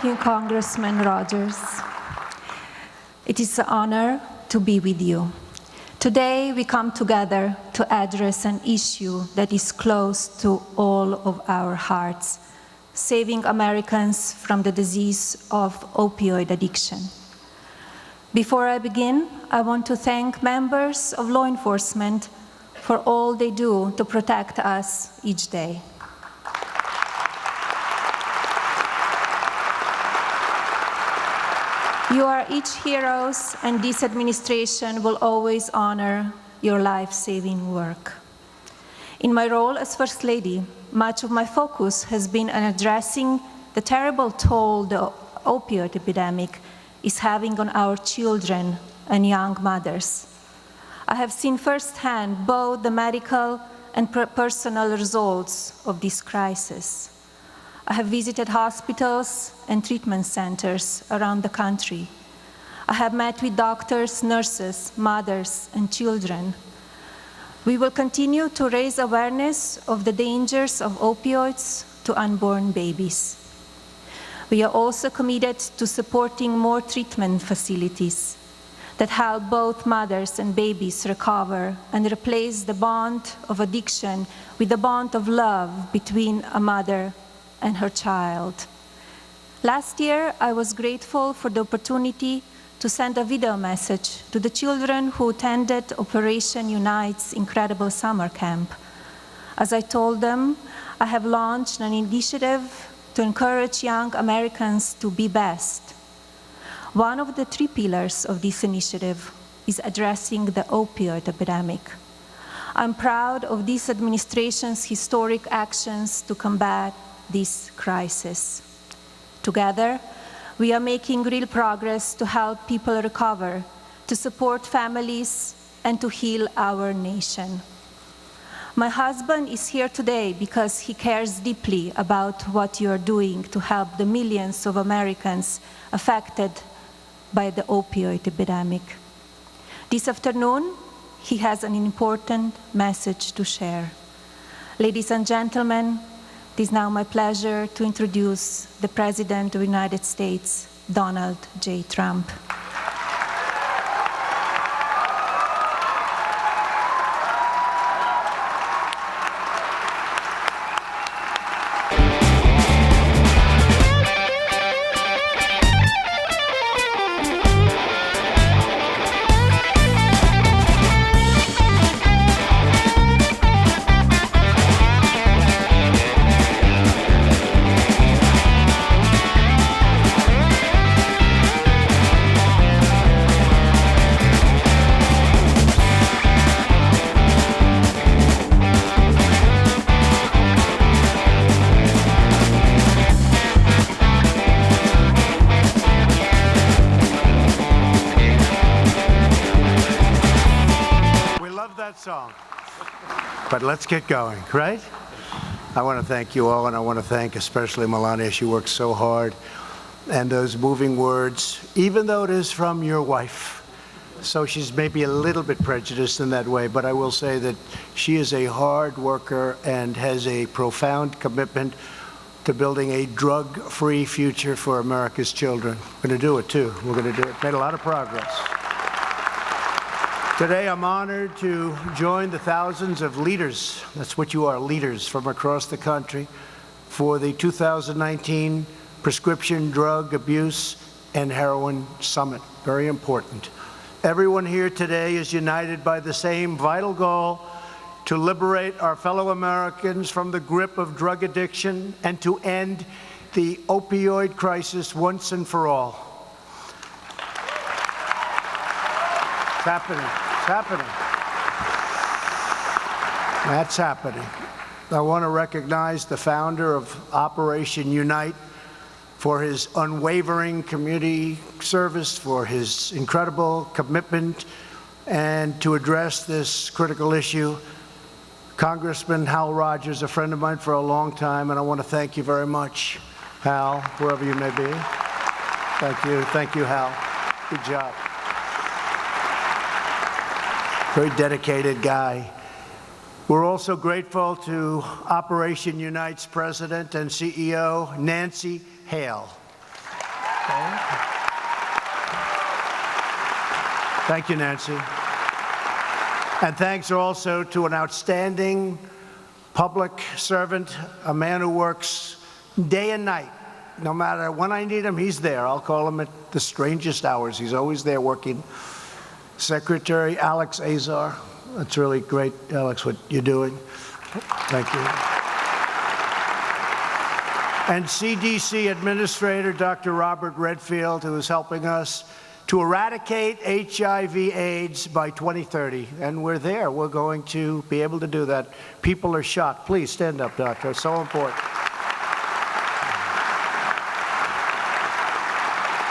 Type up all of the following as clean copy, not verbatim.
Thank you, Congressman Rogers. It is an honor to be with you. Today, we come together to address an issue that is close to all of our hearts, saving Americans from the disease of opioid addiction. Before I begin, I want to thank members of law enforcement for all they do to protect us each day. You are each heroes, and this administration will always honor your life-saving work. In my role as First Lady, much of my focus has been on addressing the terrible toll the opioid epidemic is having on our children and young mothers. I have seen firsthand both the medical and personal results of this crisis. I have visited hospitals and treatment centers around the country. I have met with doctors, nurses, mothers, and children. We will continue to raise awareness of the dangers of opioids to unborn babies. We are also committed to supporting more treatment facilities that help both mothers and babies recover and replace the bond of addiction with the bond of love between a mother and her child. Last year, I was grateful for the opportunity to send a video message to the children who attended Operation Unite's incredible summer camp. As I told them, I have launched an initiative to encourage young Americans to be best. One of the 3 pillars of this initiative is addressing the opioid epidemic. I'm proud of this administration's historic actions to combat this crisis. Together, we are making real progress to help people recover, to support families, and to heal our nation. My husband is here today because he cares deeply about what you are doing to help the millions of Americans affected by the opioid epidemic. This afternoon, he has an important message to share. Ladies and gentlemen, it is now my pleasure to introduce the President of the United States, Donald J. Trump. Song. But let's get going, right? I want to thank you all, and I want to thank especially Melania. She works so hard. And those moving words, even though it is from your wife, so she's maybe a little bit prejudiced in that way, but I will say that she is a hard worker and has a profound commitment to building a drug-free future for America's children. We're going to do it, too. We're going to do it. Made a lot of progress. Today, I'm honored to join the thousands of leaders, that's what you are, leaders from across the country, for the 2019 Prescription Drug Abuse and Heroin Summit. Very important. Everyone here today is united by the same vital goal: to liberate our fellow Americans from the grip of drug addiction and to end the opioid crisis once and for all. It's happening. It's happening. That's happening. I want to recognize the founder of Operation Unite for his unwavering community service, for his incredible commitment, and to address this critical issue. Congressman Hal Rogers, a friend of mine for a long time, and I want to thank you very much, Hal, wherever you may be. Thank you. Thank you, Hal. Good job. Very dedicated guy. We're also grateful to Operation Unite's President and CEO, Nancy Hale. Okay. Thank you, Nancy. And thanks also to an outstanding public servant, a man who works day and night. No matter when I need him, he's there. I'll call him at the strangest hours. He's always there working. Secretary Alex Azar. That's really great, Alex, what you're doing. Thank you. And CDC Administrator Dr. Robert Redfield, who is helping us to eradicate HIV/AIDS by 2030. And we're there. We're going to be able to do that. People are shocked. Please stand up, doctor. It's so important.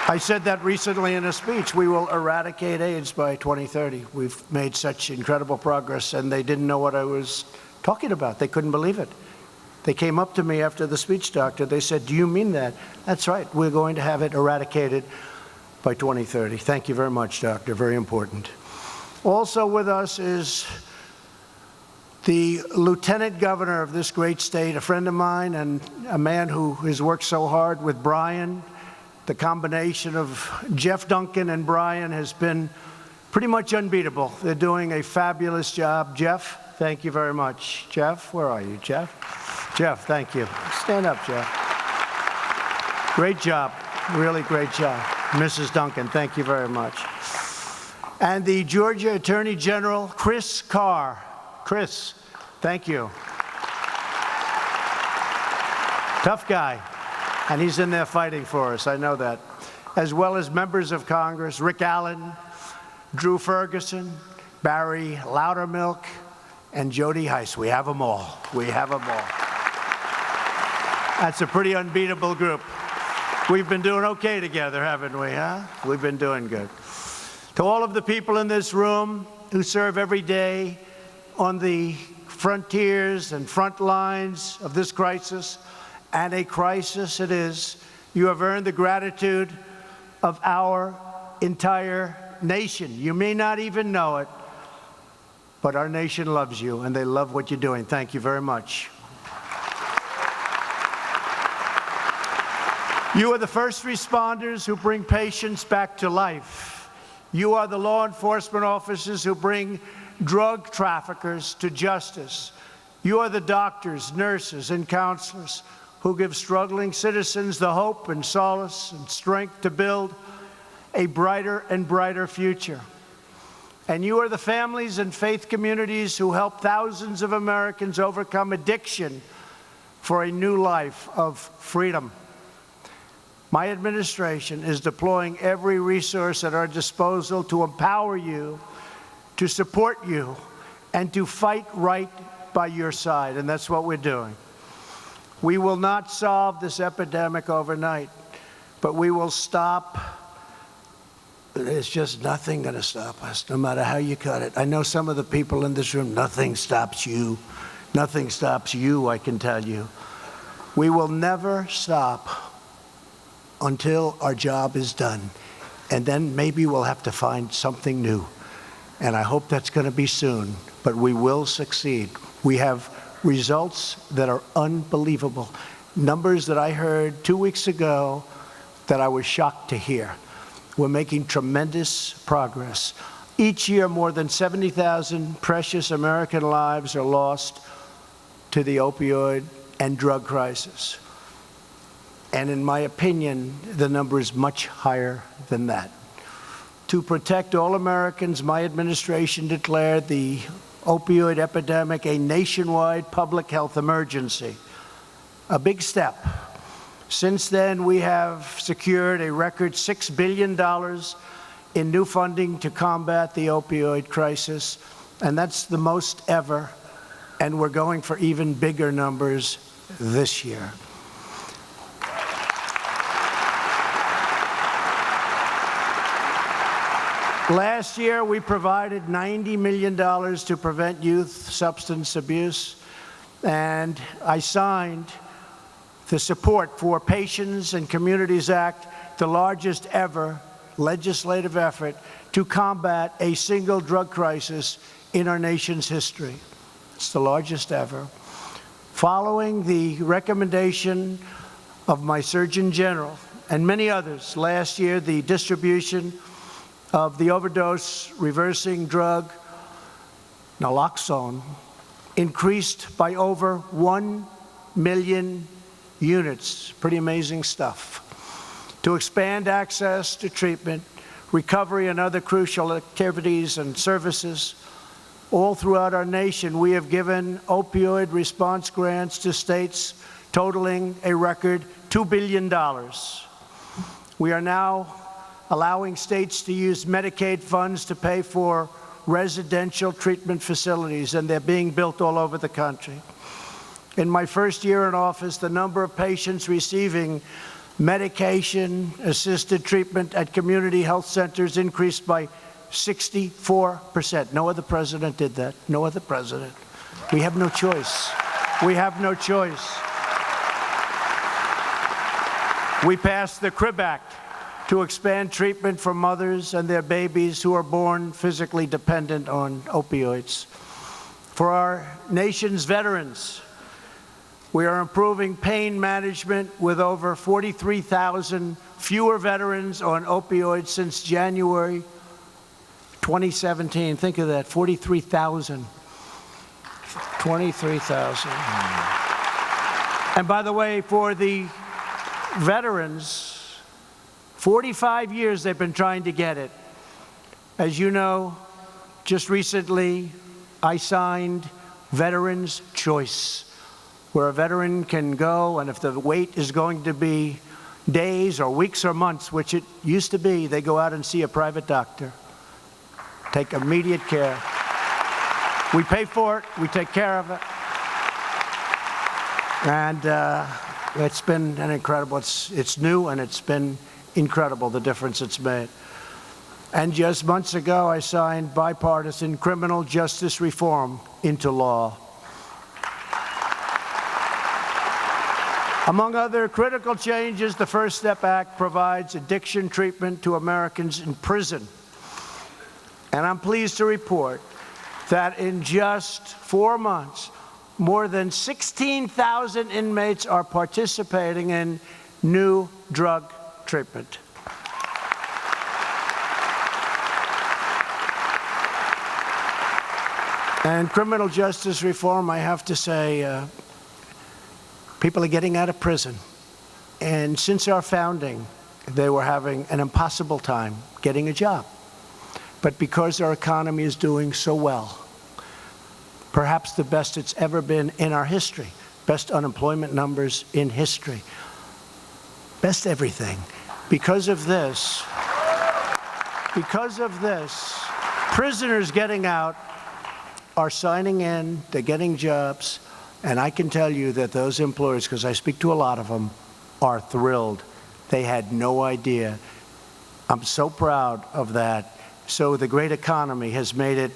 I said that recently in a speech. We will eradicate AIDS by 2030. We've made such incredible progress, and they didn't know what I was talking about. They couldn't believe it. They came up to me after the speech, doctor. They said, "Do you mean that?" That's right. We're going to have it eradicated by 2030. Thank you very much, doctor. Very important. Also with us is the lieutenant governor of this great state, a friend of mine and a man who has worked so hard with Brian. The combination of Jeff Duncan and Brian has been pretty much unbeatable. They're doing a fabulous job. Jeff, thank you very much. Jeff, where are you, Jeff? Jeff, thank you. Stand up, Jeff. Great job. Really great job. Mrs. Duncan, thank you very much. And the Georgia Attorney General, Chris Carr. Chris, thank you. Tough guy. And he's in there fighting for us, I know that. As well as members of Congress, Rick Allen, Drew Ferguson, Barry Loudermilk, and Jody Heiss. We have them all. We have them all. That's a pretty unbeatable group. We've been doing okay together, haven't we, huh? We've been doing good. To all of the people in this room who serve every day on the frontiers and front lines of this crisis, and a crisis it is, you have earned the gratitude of our entire nation. You may not even know it, but our nation loves you, and they love what you're doing. Thank you very much. You are the first responders who bring patients back to life. You are the law enforcement officers who bring drug traffickers to justice. You are the doctors, nurses, and counselors who give struggling citizens the hope and solace and strength to build a brighter and brighter future. And you are the families and faith communities who help thousands of Americans overcome addiction for a new life of freedom. My administration is deploying every resource at our disposal to empower you, to support you, and to fight right by your side, and that's what we're doing. We will not solve this epidemic overnight, but we will stop. There's just nothing going to stop us, no matter how you cut it. I know some of the people in this room, nothing stops you. Nothing stops you, I can tell you. We will never stop until our job is done. And then maybe we'll have to find something new. And I hope that's going to be soon, but we will succeed. We have results that are unbelievable. Numbers that I heard 2 weeks ago that I was shocked to hear. We're making tremendous progress. Each year, more than 70,000 precious American lives are lost to the opioid and drug crisis. And in my opinion, the number is much higher than that. To protect all Americans, my administration declared the opioid epidemic a nationwide public health emergency. A big step. Since then, we have secured a record $6 billion in new funding to combat the opioid crisis, and that's the most ever, and we're going for even bigger numbers this year. Last year, we provided $90 million to prevent youth substance abuse, and I signed the Support for Patients and Communities Act, the largest ever legislative effort to combat a single drug crisis in our nation's history. It's the largest ever. Following the recommendation of my Surgeon General and many others. Last year, the distribution of the overdose reversing drug naloxone increased by over 1 million units. Pretty amazing stuff. To expand access to treatment, recovery, and other crucial activities and services all throughout our nation, we have given opioid response grants to states totaling a record $2 billion. We are now allowing states to use Medicaid funds to pay for residential treatment facilities, and they're being built all over the country. In my first year in office, the number of patients receiving medication-assisted treatment at community health centers increased by 64%. No other president did that. No other president. We have no choice. We have no choice. We passed the CRIB Act to expand treatment for mothers and their babies who are born physically dependent on opioids. For our nation's veterans, we are improving pain management with over 43,000 fewer veterans on opioids since January 2017. Think of that, 43,000. 23,000. And by the way, for the veterans, 45 years they've been trying to get it. As you know, just recently I signed Veterans Choice, where a veteran can go, and if the wait is going to be days or weeks or months, which it used to be, they go out and see a private doctor. Take immediate care. We pay for it, we take care of it. And it's been an incredible, it's new and it's been incredible, the difference it's made. And just months ago, I signed bipartisan criminal justice reform into law. Among other critical changes, the First Step Act provides addiction treatment to Americans in prison. And I'm pleased to report that in just 4 months, more than 16,000 inmates are participating in new drug treatment. And criminal justice reform, I have to say, people are getting out of prison. And since our founding, they were having an impossible time getting a job. But because our economy is doing so well, perhaps the best it's ever been in our history, best unemployment numbers in history, best everything. Because of this, prisoners getting out are signing in, they're getting jobs, and I can tell you that those employers, because I speak to a lot of them, are thrilled. They had no idea. I'm so proud of that. So the great economy has made it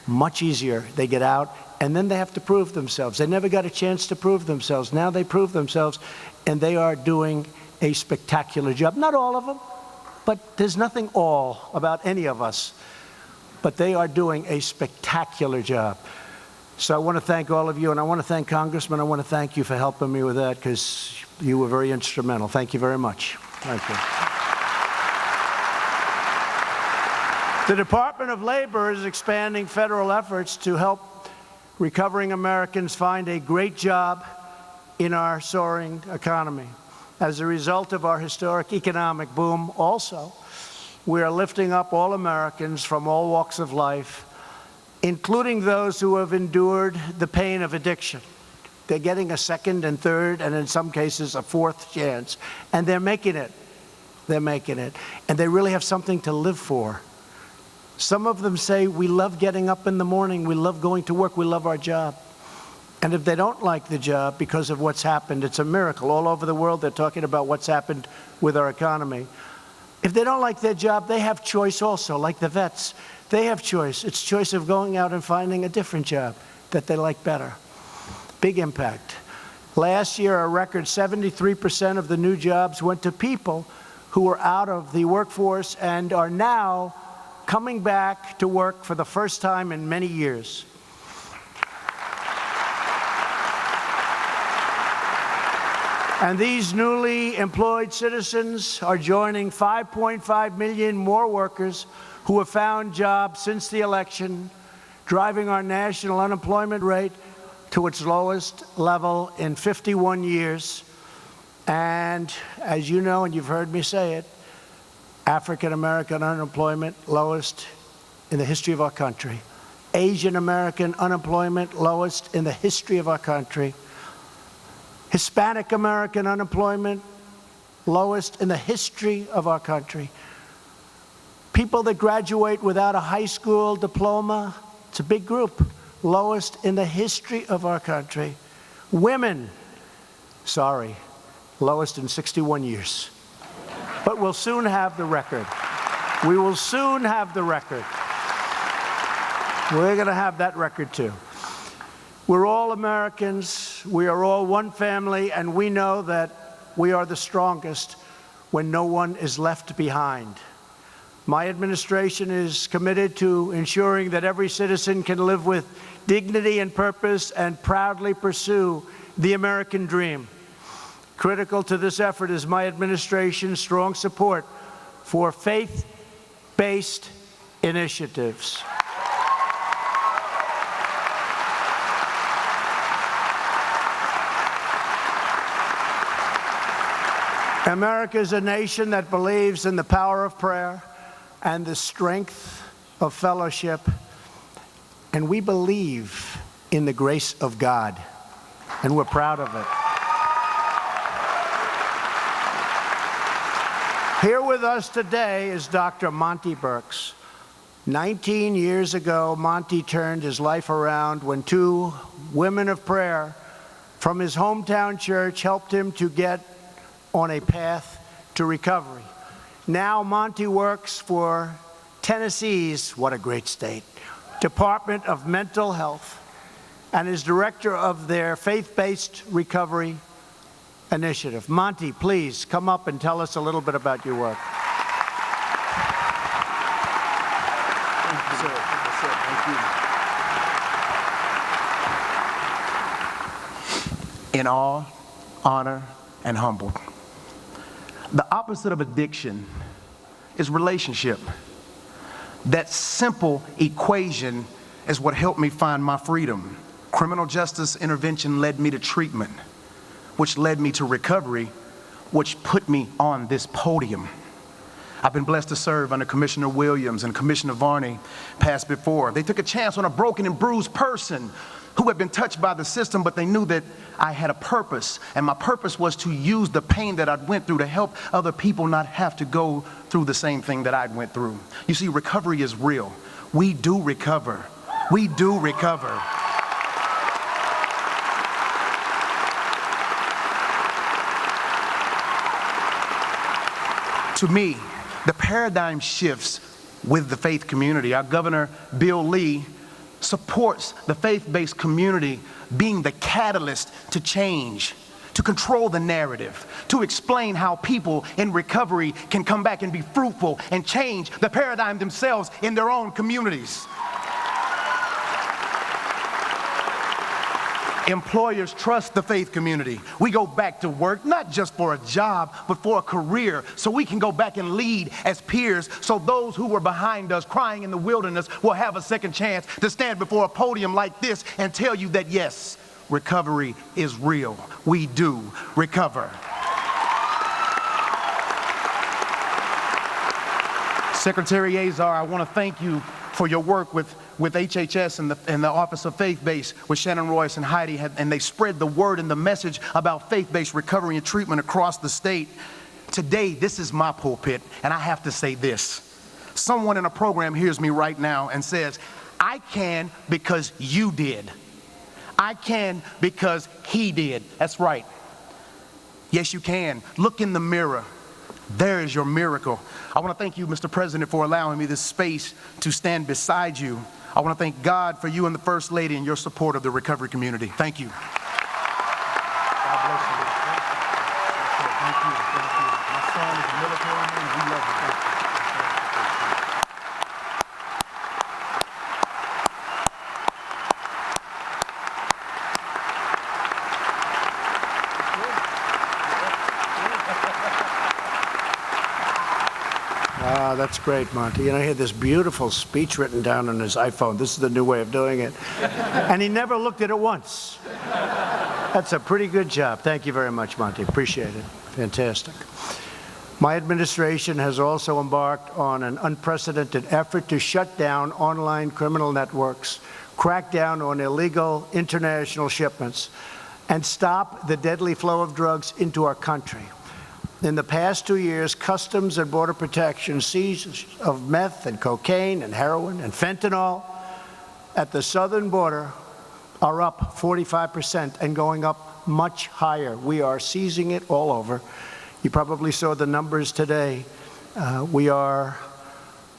much easier. They get out, and then they have to prove themselves. They never got a chance to prove themselves. Now they prove themselves, and they are doing a spectacular job. Not all of them, but there's nothing all about any of us. But they are doing a spectacular job. So I want to thank all of you, and I want to thank Congressman. I want to thank you for helping me with that, because you were very instrumental. Thank you very much. Thank you. The Department of Labor is expanding federal efforts to help recovering Americans find a great job in our soaring economy. As a result of our historic economic boom also, we are lifting up all Americans from all walks of life, including those who have endured the pain of addiction. They're getting a second and third, and in some cases a fourth chance, and they're making it. They're making it. And they really have something to live for. Some of them say, we love getting up in the morning, we love going to work, we love our job. And if they don't like the job because of what's happened, it's a miracle. All over the world, they're talking about what's happened with our economy. If they don't like their job, they have choice also, like the vets. They have choice. It's choice of going out and finding a different job that they like better. Big impact. Last year, a record 73% of the new jobs went to people who were out of the workforce and are now coming back to work for the first time in many years. And these newly employed citizens are joining 5.5 million more workers who have found jobs since the election, driving our national unemployment rate to its lowest level in 51 years. And as you know, and you've heard me say it, African American unemployment lowest in the history of our country. Asian American unemployment lowest in the history of our country. Hispanic American unemployment lowest in the history of our country. People that graduate without a high school diploma, it's a big group, lowest in the history of our country. Women, sorry, lowest in 61 years. But we'll soon have the record. We will soon have the record. We're going to have that record too. We're all Americans, we are all one family, and we know that we are the strongest when no one is left behind. My administration is committed to ensuring that every citizen can live with dignity and purpose and proudly pursue the American dream. Critical to this effort is my administration's strong support for faith-based initiatives. America is a nation that believes in the power of prayer and the strength of fellowship, and we believe in the grace of God, and we're proud of it. Here with us today is Dr. Monty Burks. 19 years ago, Monty turned his life around when two women of prayer from his hometown church helped him to get on a path to recovery. Now Monty works for Tennessee's, what a great state, Department of Mental Health, and is director of their faith-based recovery initiative. Monty, please come up and tell us a little bit about your work. Thank you, sir. Thank you. In awe, honor, and humbled. The opposite of addiction is relationship. That simple equation is what helped me find my freedom. Criminal justice intervention led me to treatment, which led me to recovery, which put me on this podium. I've been blessed to serve under Commissioner Williams and Commissioner Varney passed before. They took a chance on a broken and bruised person who had been touched by the system, but they knew that I had a purpose, and my purpose was to use the pain that I'd went through to help other people not have to go through the same thing that I'd went through. You see, recovery is real. We do recover. We do recover. To me, the paradigm shifts with the faith community. Our Governor, Bill Lee, supports the faith-based community being the catalyst to change, to control the narrative, to explain how people in recovery can come back and be fruitful and change the paradigm themselves in their own communities. Employers trust the faith community. We go back to work, not just for a job, but for a career, so we can go back and lead as peers, so those who were behind us crying in the wilderness will have a second chance to stand before a podium like this and tell you that yes, recovery is real. We do recover. Secretary Azar, I want to thank you for your work with HHS and the Office of Faith-Based with Shannon Royce and Heidi, and they spread the word and the message about faith-based recovery and treatment across the state. Today, this is my pulpit, and I have to say this. Someone in a program hears me right now and says, I can because you did. I can because he did. That's right. Yes, you can. Look in the mirror. There is your miracle. I want to thank you, Mr. President, for allowing me this space to stand beside you. I want to thank God for you and the First Lady and your support of the recovery community. Thank you. God bless you. Thank you. Thank you. My son is a military man, and we love you. Thank you. that's great, Monty. You know, he had this beautiful speech written down on his iPhone. This is the new way of doing it. And he never looked at it once. That's a pretty good job. Thank you very much, Monty. Appreciate it. Fantastic. My administration has also embarked on an unprecedented effort to shut down online criminal networks, crack down on illegal international shipments, and stop the deadly flow of drugs into our country. In the past 2 years, Customs and Border Protection seizures of meth and cocaine and heroin and fentanyl at the southern border are up 45% and going up much higher. We are seizing it all over. You probably saw the numbers today. We are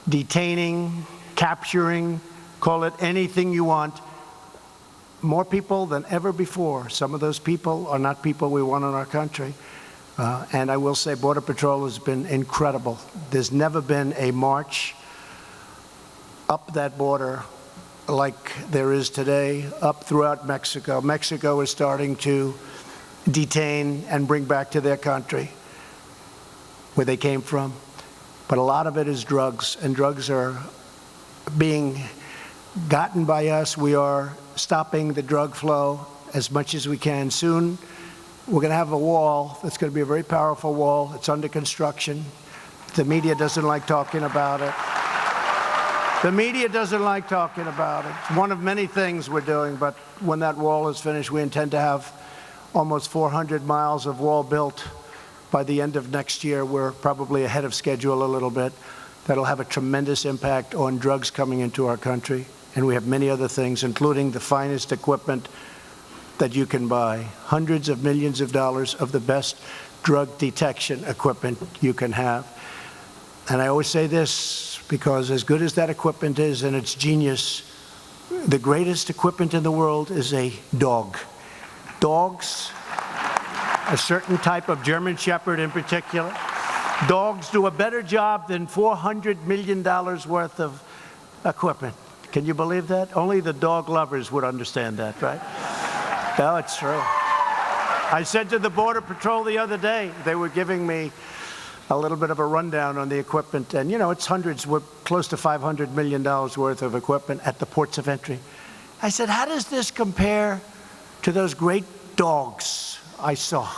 detaining, capturing, call it anything you want, more people than ever before. Some of those people are not people we want in our country. And I will say Border Patrol has been incredible. There's never been a march up that border like there is today, up throughout Mexico. Mexico is starting to detain and bring back to their country where they came from. But a lot of it is drugs, and drugs are being gotten by us. We are stopping the drug flow as much as we can. Soon, we're going to have a wall that's going to be a very powerful wall. It's under construction. The media doesn't like talking about it. The media doesn't like talking about it. It's one of many things we're doing, but when that wall is finished, we intend to have almost 400 miles of wall built by the end of next year. We're probably ahead of schedule a little bit. That'll have a tremendous impact on drugs coming into our country. And we have many other things, including the finest equipment that you can buy. Hundreds of millions of dollars of the best drug detection equipment you can have. And I always say this, because as good as that equipment is and its genius, the greatest equipment in the world is a dog. Dogs, a certain type of German Shepherd in particular, dogs do a better job than $400 million worth of equipment. Can you believe that? Only the dog lovers would understand that, right? No, it's true. I said to the Border Patrol the other day, they were giving me a little bit of a rundown on the equipment, and you know, it's hundreds, we're close to $500 million worth of equipment at the ports of entry. I said, how does this compare to those great dogs I saw?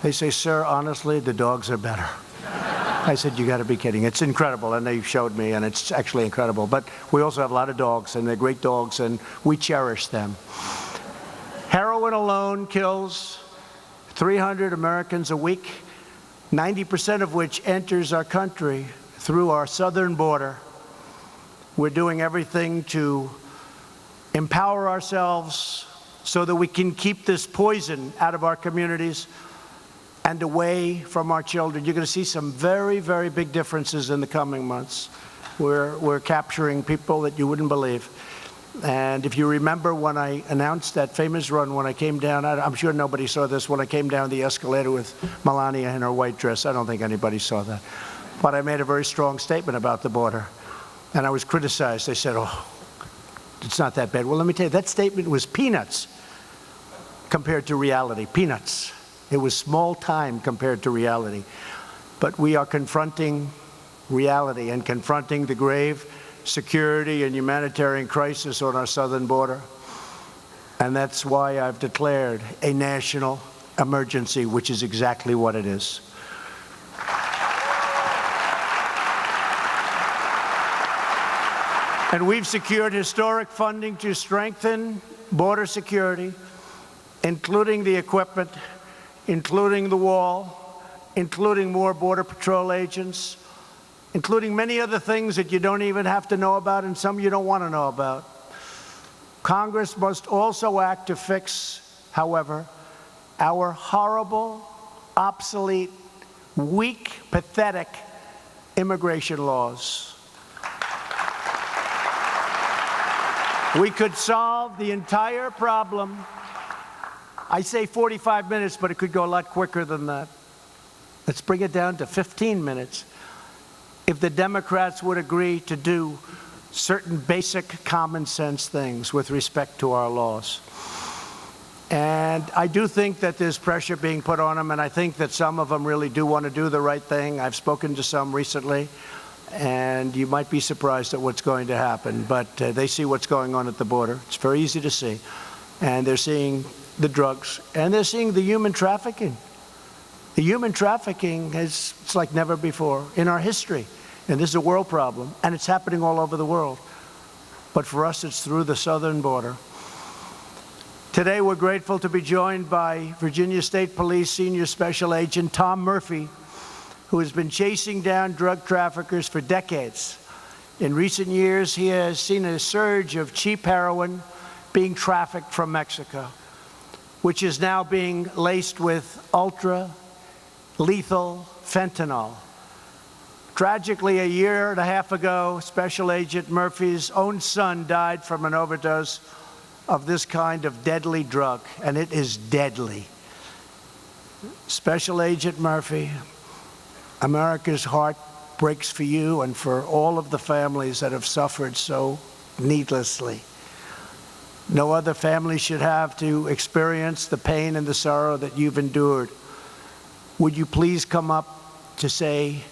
They say, sir, honestly, the dogs are better. I said, you got to be kidding. It's incredible, and they showed me, and it's actually incredible. But we also have a lot of dogs, and they're great dogs, and we cherish them. Heroin alone kills 300 Americans a week, 90% of which enters our country through our southern border. We're doing everything to empower ourselves so that we can keep this poison out of our communities and away from our children. You're going to see some very, very big differences in the coming months. We're capturing people that you wouldn't believe. And if you remember when I announced that famous run, when I came down, I'm sure nobody saw this, when I came down the escalator with Melania in her white dress. I don't think anybody saw that. But I made a very strong statement about the border. And I was criticized. They said, oh, it's not that bad. Well, let me tell you, that statement was peanuts compared to reality. Peanuts. It was small time compared to reality. But we are confronting reality and confronting the grave security and humanitarian crisis on our southern border. And that's why I've declared a national emergency, which is exactly what it is. And we've secured historic funding to strengthen border security, including the equipment, including the wall, including more Border Patrol agents, including many other things that you don't even have to know about and some you don't want to know about. Congress must also act to fix, however, our horrible, obsolete, weak, pathetic immigration laws. We could solve the entire problem. I say 45 minutes, but it could go a lot quicker than that. Let's bring it down to 15 minutes. If the Democrats would agree to do certain basic common sense things with respect to our laws. And I do think that there's pressure being put on them, and I think that some of them really do want to do the right thing. I've spoken to some recently, and you might be surprised at what's going to happen, but they see what's going on at the border. It's very easy to see. And they're seeing the drugs, and they're seeing the human trafficking. The human trafficking it's like never before in our history. And this is a world problem, and it's happening all over the world. But for us, it's through the southern border. Today, we're grateful to be joined by Virginia State Police Senior Special Agent Tom Murphy, who has been chasing down drug traffickers for decades. In recent years, he has seen a surge of cheap heroin being trafficked from Mexico, which is now being laced with ultra-lethal fentanyl. Tragically, a year and a half ago, Special Agent Murphy's own son died from an overdose of this kind of deadly drug, and it is deadly. Special Agent Murphy, America's heart breaks for you and for all of the families that have suffered so needlessly. No other family should have to experience the pain and the sorrow that you've endured. Would you please come up to say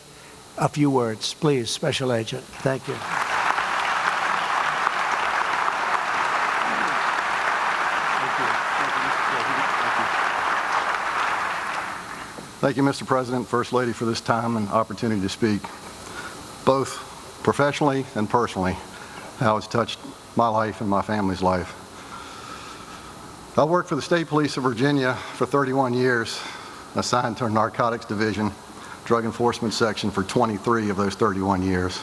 a few words? Please, Special Agent. Thank you. Thank you, Mr. President, First Lady, for this time and opportunity to speak, both professionally and personally, how it's touched my life and my family's life. I worked for the State Police of Virginia for 31 years, assigned to our Narcotics Division, Drug Enforcement Section for 23 of those 31 years.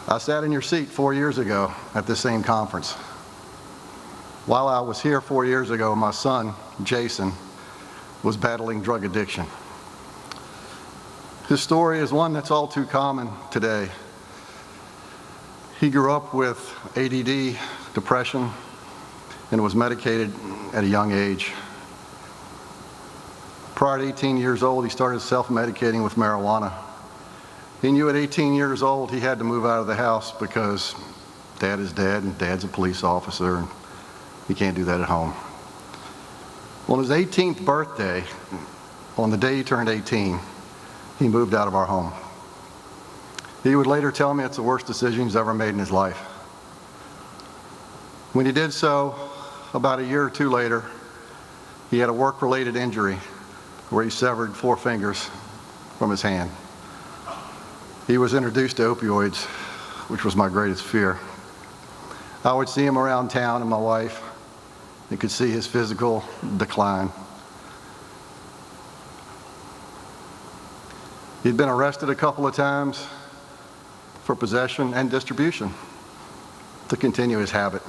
I sat in your seat 4 years ago at this same conference. While I was here 4 years ago, my son, Jason, was battling drug addiction. His story is one that's all too common today. He grew up with ADD, depression, and was medicated at a young age. Prior to 18 years old, he started self-medicating with marijuana. He knew at 18 years old he had to move out of the house because Dad is dead and Dad's a police officer and he can't do that at home. On his 18th birthday, on the day he turned 18, he moved out of our home. He would later tell me it's the worst decision he's ever made in his life. When he did so, about a year or two later, he had a work-related injury where he severed 4 fingers from his hand. He was introduced to opioids, which was my greatest fear. I would see him around town, and my wife, you could see his physical decline. He'd been arrested a couple of times for possession and distribution to continue his habit.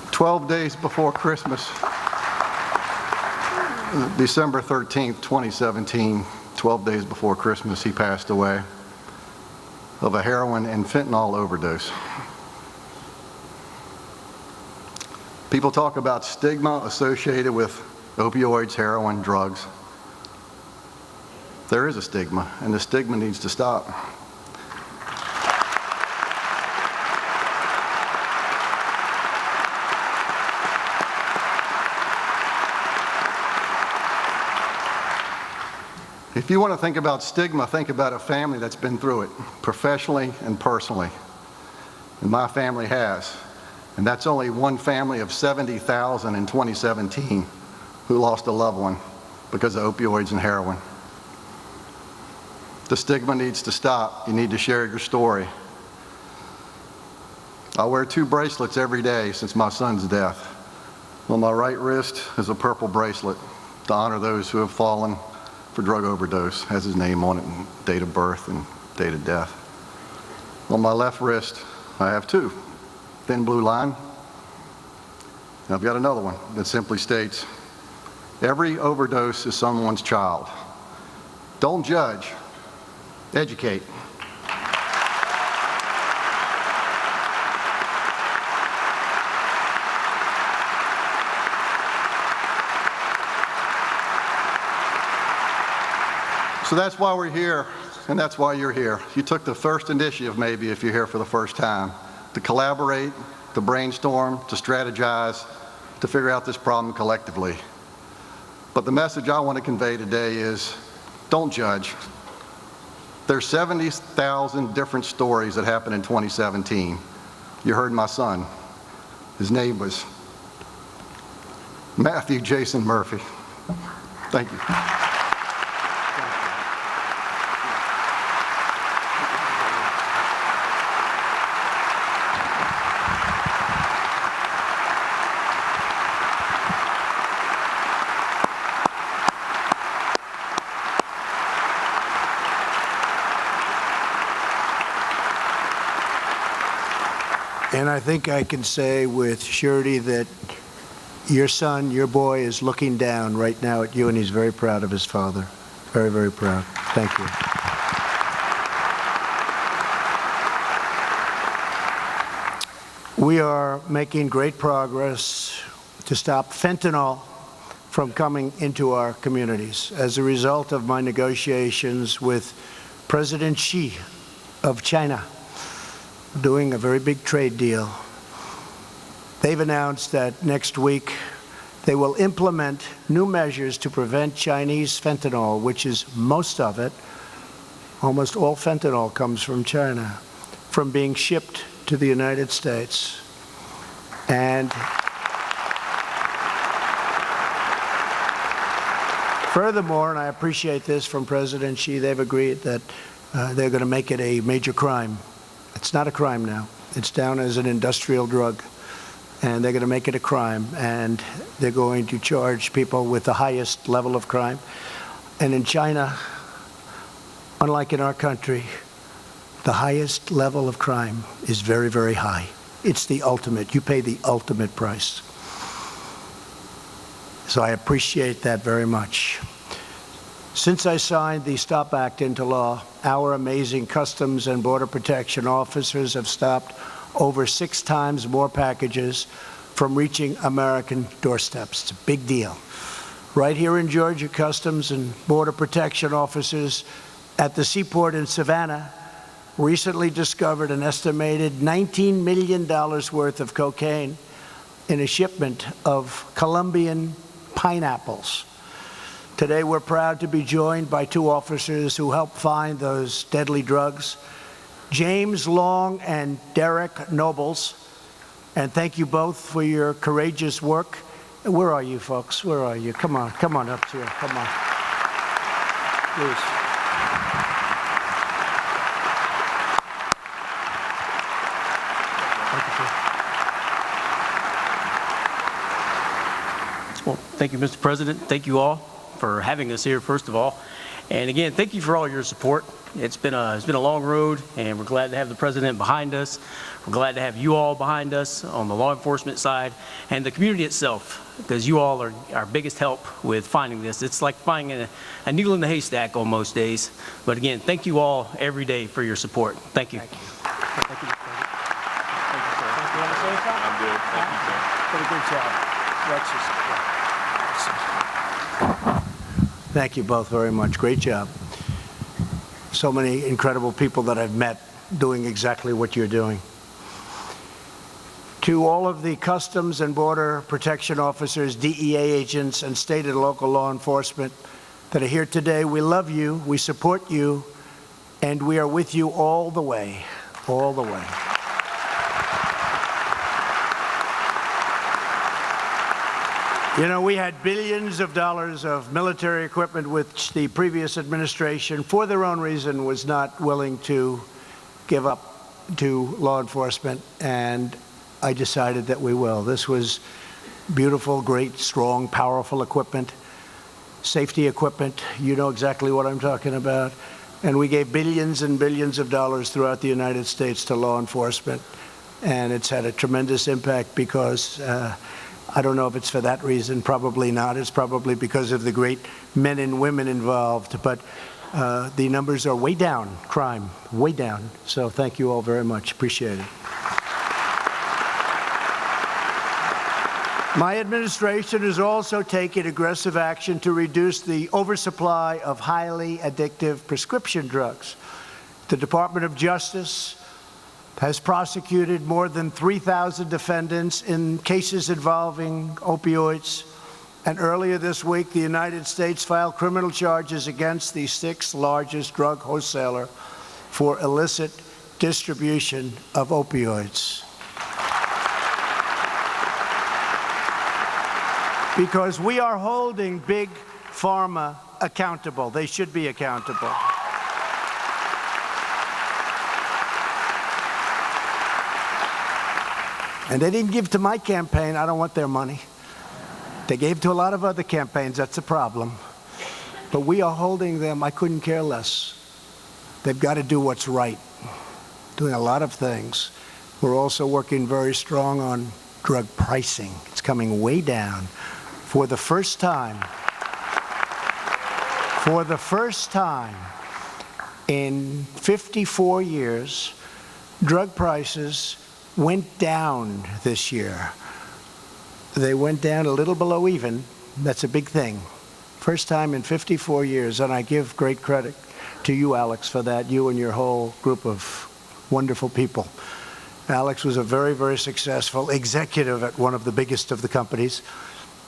"12 days before Christmas, December 13th, 2017, 12 days before Christmas, he passed away of a heroin and fentanyl overdose. People talk about stigma associated with opioids, heroin, drugs. There is a stigma, and the stigma needs to stop. If you want to think about stigma, think about a family that's been through it, professionally and personally. And my family has. And that's only one family of 70,000 in 2017 who lost a loved one because of opioids and heroin. The stigma needs to stop. You need to share your story. I wear 2 bracelets every day since my son's death. On my right wrist is a purple bracelet to honor those who have fallen for drug overdose, has his name on it, and date of birth and date of death. On my left wrist, I have 2, thin blue line. And I've got another one that simply states, every overdose is someone's child. Don't judge, educate. So that's why we're here, and that's why you're here. You took the first initiative, maybe, if you're here for the first time, to collaborate, to brainstorm, to strategize, to figure out this problem collectively. But the message I want to convey today is, don't judge. There's 70,000 different stories that happened in 2017. You heard my son. His name was Matthew Jason Murphy. Thank you. And I think I can say with surety that your son, your boy, is looking down right now at you, and he's very proud of his father. Very, very proud. Thank you. We are making great progress to stop fentanyl from coming into our communities. As a result of my negotiations with President Xi of China, doing a very big trade deal, they've announced that next week they will implement new measures to prevent Chinese fentanyl, which is most of it, almost all fentanyl comes from China, from being shipped to the United States. And furthermore, and I appreciate this from President Xi, they've agreed that they're going to make it a major crime. It's not a crime now. It's down as an industrial drug. And they're going to make it a crime. And they're going to charge people with the highest level of crime. And in China, unlike in our country, the highest level of crime is very, very high. It's the ultimate. You pay the ultimate price. So I appreciate that very much. Since I signed the STOP Act into law, our amazing Customs and Border Protection officers have stopped over 6 times more packages from reaching American doorsteps. It's a big deal. Right here in Georgia, Customs and Border Protection officers at the seaport in Savannah recently discovered an estimated $19 million worth of cocaine in a shipment of Colombian pineapples. Today, we're proud to be joined by 2 officers who helped find those deadly drugs, James Long and Derek Nobles. And thank you both for your courageous work. Where are you, folks? Where are you? Come on up here. Come on. Please. Well, thank you, Mr. President. Thank you all for having us here, first of all. And again, thank you for all your support. It's been a long road, and we're glad to have the President behind us. We're glad to have you all behind us on the law enforcement side and the community itself, because you all are our biggest help with finding this. It's like finding a needle in the haystack on most days. But again, thank you all every day for your support. Thank you. Thank you. Thank you, sir. You want to say something? I'm good. Thank you, sir. Did a good job. Thank you both very much. Great job. So many incredible people that I've met doing exactly what you're doing. To all of the Customs and Border Protection officers, DEA agents, and state and local law enforcement that are here today, we love you, we support you, and we are with you all the way, all the way. You know, we had billions of dollars of military equipment which the previous administration, for their own reason, was not willing to give up to law enforcement, and I decided that we will. This was beautiful, great, strong, powerful equipment, safety equipment. You know exactly what I'm talking about. And we gave billions and billions of dollars throughout the United States to law enforcement, and it's had a tremendous impact because I don't know if it's for that reason, probably not. It's probably because of the great men and women involved. But the numbers are way down, crime, way down. So thank you all very much. Appreciate it. My administration is also taking aggressive action to reduce the oversupply of highly addictive prescription drugs. The Department of Justice has prosecuted more than 3,000 defendants in cases involving opioids. And earlier this week, the United States filed criminal charges against the 6th largest drug wholesaler for illicit distribution of opioids. Because we are holding Big Pharma accountable. They should be accountable. And they didn't give to my campaign. I don't want their money. They gave to a lot of other campaigns. That's a problem. But we are holding them. I couldn't care less. They've got to do what's right. Doing a lot of things. We're also working very strong on drug pricing. It's coming way down. For the first time in 54 years, drug prices went down this year. They went down a little below even. That's a big thing. First time in 54 years, and I give great credit to you, Alex, for that, you and your whole group of wonderful people. Alex was a very, very successful executive at one of the biggest of the companies,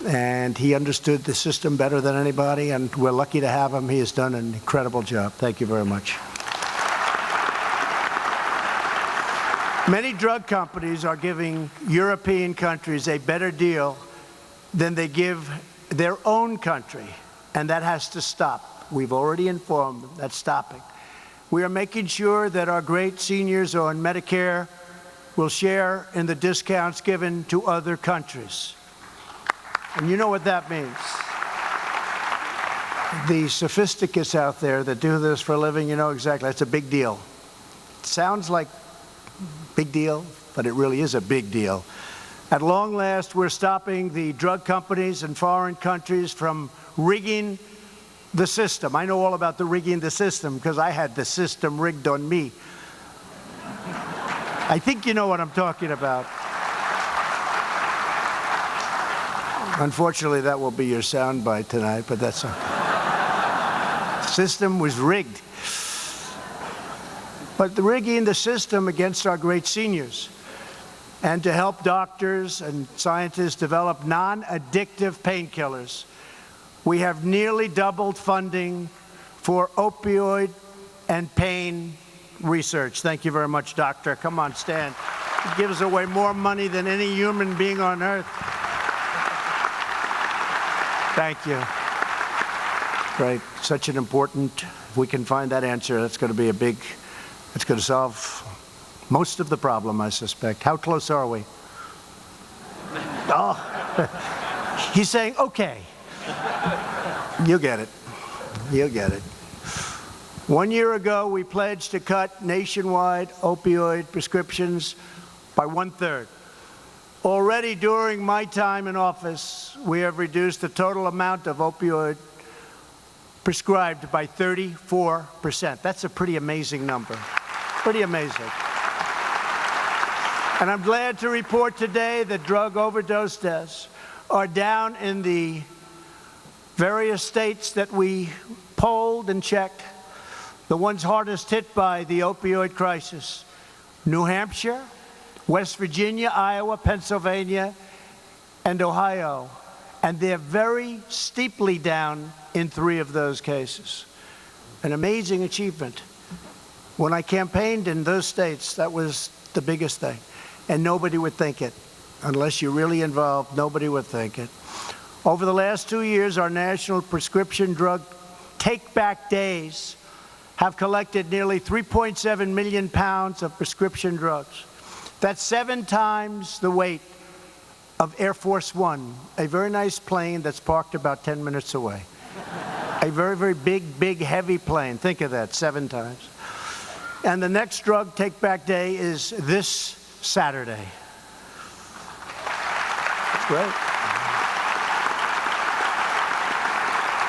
and he understood the system better than anybody, and we're lucky to have him. He has done an incredible job. Thank you very much. Many drug companies are giving European countries a better deal than they give their own country, and that has to stop. We've already informed them that's stopping. We are making sure that our great seniors on Medicare will share in the discounts given to other countries. And you know what that means. The sophisticates out there that do this for a living, you know exactly, that's a big deal. It sounds like big deal, but it really is a big deal. At long last, we're stopping the drug companies in foreign countries from rigging the system. I know all about the rigging the system because I had the system rigged on me. I think you know what I'm talking about. Unfortunately, that will be your soundbite tonight, but that's okay. The system was rigged. But the rigging the system against our great seniors and to help doctors and scientists develop non-addictive painkillers, we have nearly doubled funding for opioid and pain research. Thank you very much, doctor. Come on, stand. It gives away more money than any human being on earth. Thank you. Great. Such an important, if we can find that answer, that's going to be a big, it's going to solve most of the problem, I suspect. How close are we? Oh, he's saying, okay. You'll get it. You'll get it. 1 year ago, we pledged to cut nationwide opioid prescriptions by 1/3. Already during my time in office, we have reduced the total amount of opioid prescribed by 34%. That's a pretty amazing number. Pretty amazing. And I'm glad to report today that drug overdose deaths are down in the various states that we polled and checked, the ones hardest hit by the opioid crisis: New Hampshire, West Virginia, Iowa, Pennsylvania, and Ohio. And they're very steeply down in 3 of those cases. An amazing achievement. When I campaigned in those states, that was the biggest thing. And nobody would think it. Unless you're really involved, nobody would think it. Over the last 2 years, our national prescription drug take-back days have collected nearly 3.7 million pounds of prescription drugs. That's 7 times the weight of Air Force One, a very nice plane that's parked about 10 minutes away. A very, very big, heavy plane. Think of that, 7 times. And the next drug take-back day is this Saturday. That's great.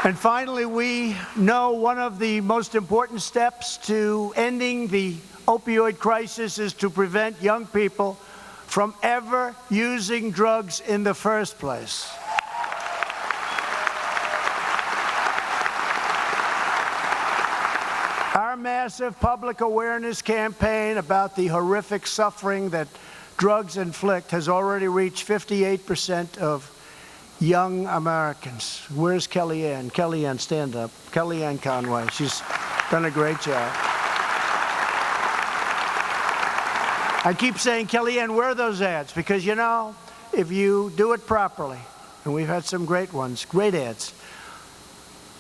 And finally, we know one of the most important steps to ending the opioid crisis is to prevent young people from ever using drugs in the first place. Our massive public awareness campaign about the horrific suffering that drugs inflict has already reached 58% of young Americans. Where's Kellyanne? Kellyanne, stand up. Kellyanne Conway. She's done a great job. I keep saying, Kellyanne, where are those ads? Because, you know, if you do it properly, and we've had some great ones, great ads,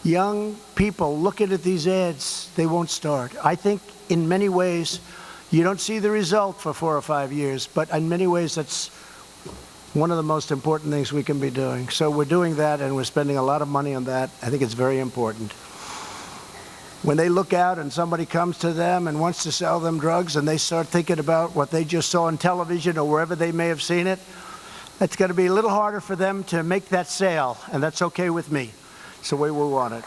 young people looking at these ads, they won't start. I think in many ways, you don't see the result for 4 or 5 years, but in many ways, that's one of the most important things we can be doing. So we're doing that, and we're spending a lot of money on that. I think it's very important. When they look out and somebody comes to them and wants to sell them drugs, and they start thinking about what they just saw on television or wherever they may have seen it, it's going to be a little harder for them to make that sale, and that's okay with me. It's the way we want it.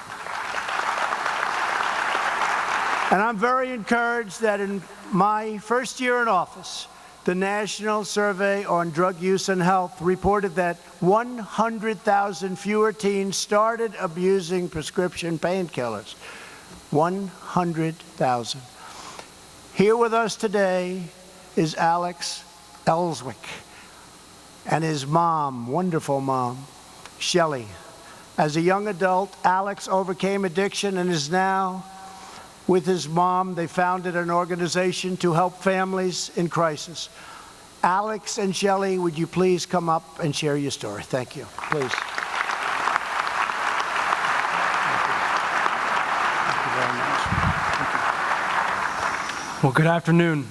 And I'm very encouraged that in my first year in office, the National Survey on Drug Use and Health reported that 100,000 fewer teens started abusing prescription painkillers. 100,000. Here with us today is Alex Ellswick and his mom, wonderful mom, Shelley. As a young adult, Alex overcame addiction and is now with his mom. They founded an organization to help families in crisis. Alex and Shelley, would you please come up and share your story? Thank you. Please. Well, good afternoon.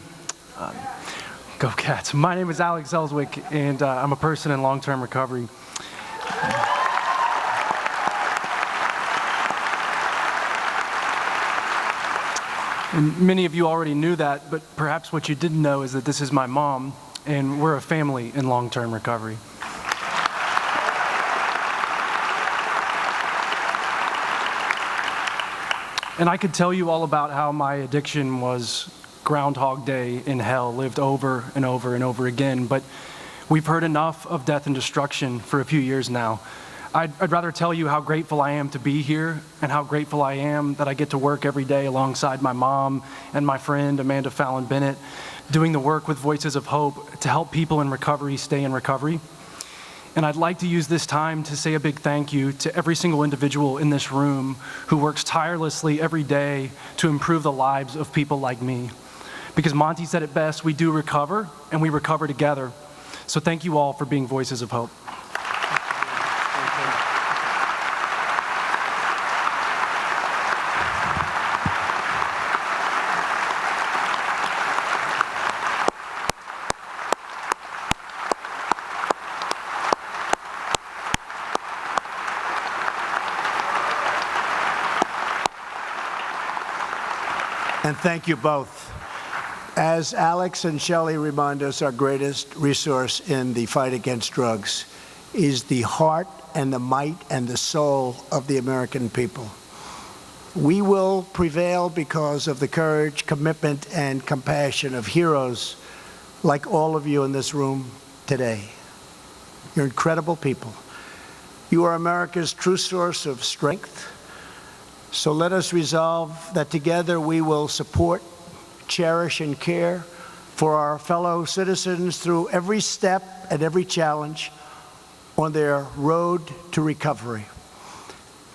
Go Cats. My name is Alex Ellswick, and I'm a person in long-term recovery. And many of you already knew that, but perhaps what you didn't know is that this is my mom, and we're a family in long-term recovery. And I could tell you all about how my addiction was Groundhog Day in hell, lived over and over and over again, but we've heard enough of death and destruction for a few years now. I'd rather tell you how grateful I am to be here and how grateful I am that I get to work every day alongside my mom and my friend Amanda Fallon Bennett, doing the work with Voices of Hope to help people in recovery stay in recovery. And I'd like to use this time to say a big thank you to every single individual in this room who works tirelessly every day to improve the lives of people like me. Because Monty said it best, we do recover, and we recover together. So thank you all for being Voices of Hope. And thank you both. As Alex and Shelley remind us, our greatest resource in the fight against drugs is the heart and the might and the soul of the American people. We will prevail because of the courage, commitment, and compassion of heroes like all of you in this room today. You're incredible people. You are America's true source of strength. So let us resolve that together we will support, cherish, and care for our fellow citizens through every step and every challenge on their road to recovery.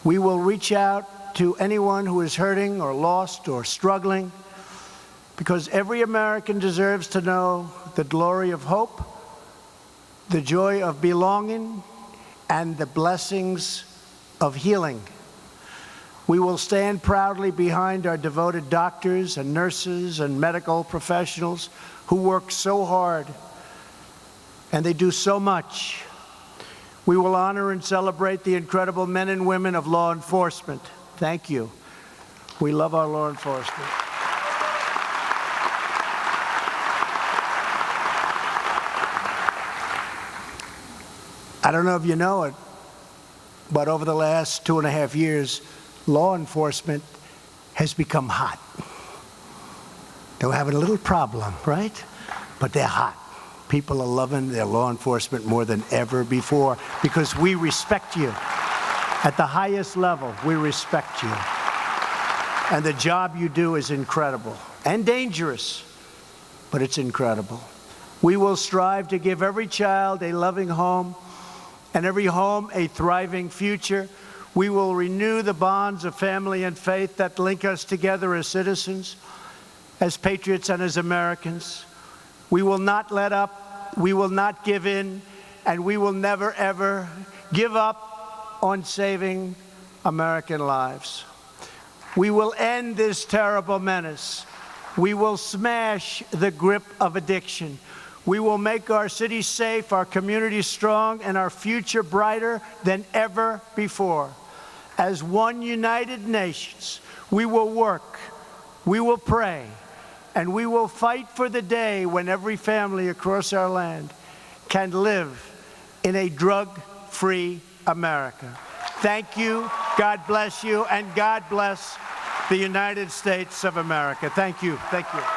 We will reach out to anyone who is hurting or lost or struggling, because every American deserves to know the glory of hope, the joy of belonging, and the blessings of healing. We will stand proudly behind our devoted doctors and nurses and medical professionals who work so hard, and they do so much. We will honor and celebrate the incredible men and women of law enforcement. Thank you. We love our law enforcement. I don't know if you know it, but over the last 2.5 years, law enforcement has become hot. They were having a little problem, right? But they're hot. People are loving their law enforcement more than ever before because we respect you. At the highest level, we respect you. And the job you do is incredible and dangerous, but it's incredible. We will strive to give every child a loving home and every home a thriving future. We will renew the bonds of family and faith that link us together as citizens, as patriots and as Americans. We will not let up, we will not give in, and we will never, ever give up on saving American lives. We will end this terrible menace. We will smash the grip of addiction. We will make our cities safe, our communities strong, and our future brighter than ever before. As one united nations, we will work, we will pray, and we will fight for the day when every family across our land can live in a drug-free America. Thank you, God bless you, and God bless the United States of America. Thank you. Thank you.